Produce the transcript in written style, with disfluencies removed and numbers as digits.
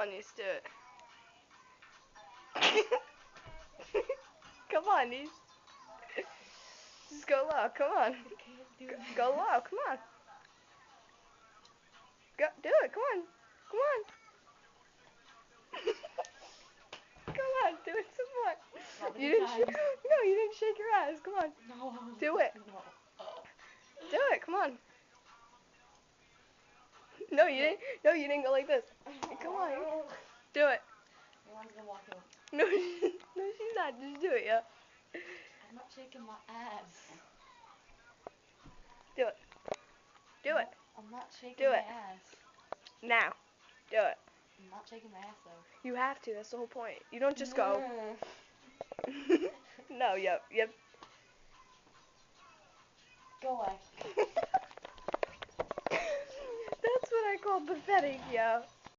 on, Niece, do it. Come on, Niece. Just go low, come on. Go low, come on. Go, do it, come on. Come on. Come on, do it some more. You didn't no, you didn't shake your ass. Come on. No. Do it. No. Do it, come on. No, you didn't. No, you didn't go like this. Come on. Do it. Everyone's gonna walk over. No, no, she's not. Just do it, yeah. I'm not shaking my ass. Do it. Do it. I'm not shaking Do my it. ass. Now. Do it. I'm not shaking my ass though. You have to. That's the whole point. You don't just go. No, yep. Go away. That's what I call pathetic, yo.